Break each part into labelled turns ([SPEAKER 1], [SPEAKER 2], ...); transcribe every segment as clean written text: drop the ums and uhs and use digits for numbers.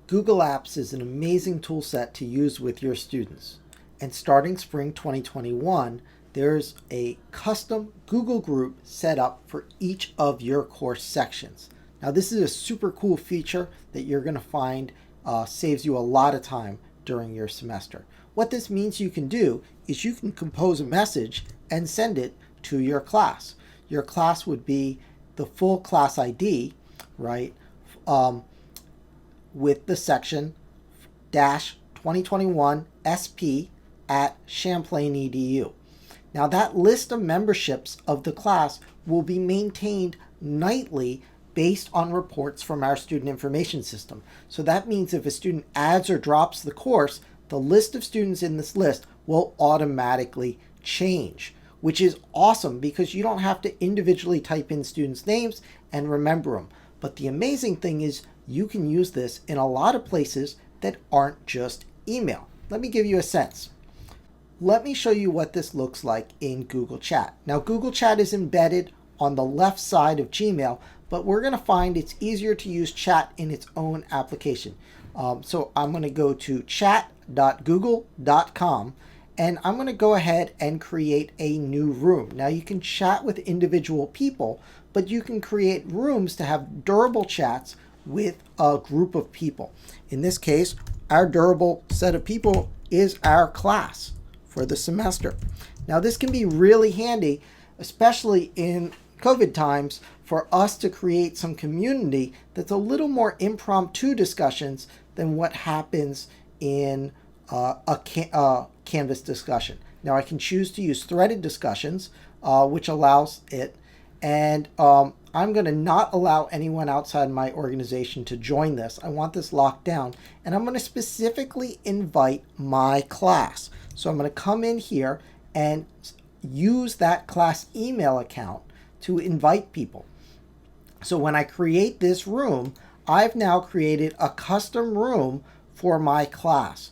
[SPEAKER 1] Google Apps is an amazing tool set to use with your students. And starting spring 2021, there's a custom Google group set up for each of your course sections. Now, this is a super cool feature that you're going to find saves you a lot of time during your semester. What this means you can do is you can compose a message and send it to your class. Your class would be the full class ID, right? With the section dash 2021 SP at Champlain EDU. Now that list of memberships of the class will be maintained nightly based on reports from our student information system. So that means if a student adds or drops the course, the list of students in this list will automatically change, which is awesome because you don't have to individually type in students' names and remember them. But the amazing thing is you can use this in a lot of places that aren't just email. Let me give you a sense. Let me show you what this looks like in Google Chat. Now, Google Chat is embedded on the left side of Gmail, but we're going to find it's easier to use Chat in its own application. So I'm going to go to chat.google.com and I'm going to go ahead and create a new room. Now, you can chat with individual people, but you can create rooms to have durable chats with a group of people. In this case, our durable set of people is our class for the semester. Now, this can be really handy, especially in COVID times, for us to create some community that's a little more impromptu discussions than what happens in a Canvas discussion. Now, I can choose to use threaded discussions, which allows it, and I'm going to not allow anyone outside my organization to join this. I want this locked down, and I'm going to specifically invite my class. So I'm going to come in here and use that class email account to invite people. So when I create this room, I've now created a custom room for my class.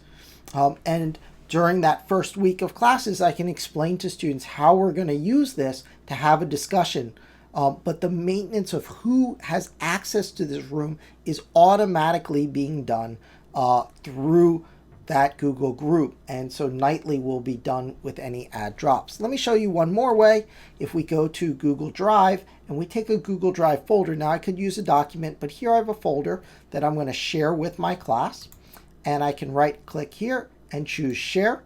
[SPEAKER 1] And during that first week of classes, I can explain to students how we're going to use this to have a discussion. But the maintenance of who has access to this room is automatically being done through that Google group. And so nightly will be done with any add drops. Let me show you one more way. If we go to Google Drive and we take a Google Drive folder, now I could use a document, but here I have a folder that I'm going to share with my class. And I can right click here and choose share.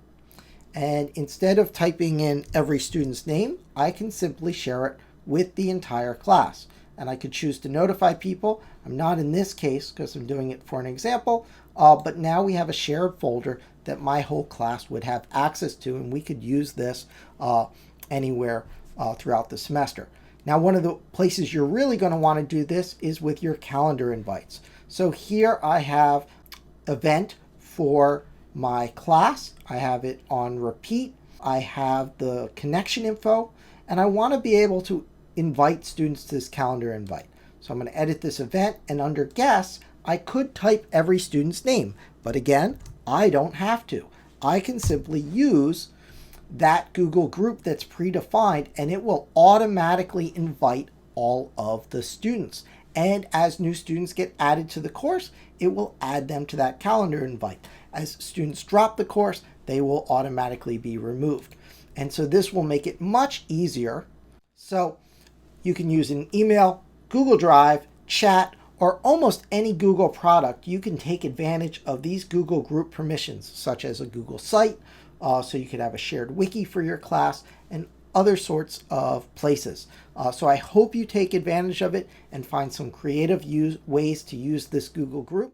[SPEAKER 1] And instead of typing in every student's name, I can simply share it with the entire class. And I could choose to notify people. I'm not in this case because I'm doing it for an example, but now we have a shared folder that my whole class would have access to, and we could use this anywhere throughout the semester. Now, one of the places you're really going to want to do this is with your calendar invites. So here I have event for my class. I have it on repeat. I have the connection info, and I want to be able to invite students to this calendar invite. So I'm going to edit this event, and under guests, I could type every student's name, but again, I don't have to. I can simply use that Google group that's predefined, and it will automatically invite all of the students. And as new students get added to the course, it will add them to that calendar invite. As students drop the course, they will automatically be removed. And so this will make it much easier. So you can use an email, Google Drive, chat, or almost any Google product. You can take advantage of these Google group permissions, such as a Google site, so you could have a shared wiki for your class, and other sorts of places. So I hope you take advantage of it and find some creative ways to use this Google group.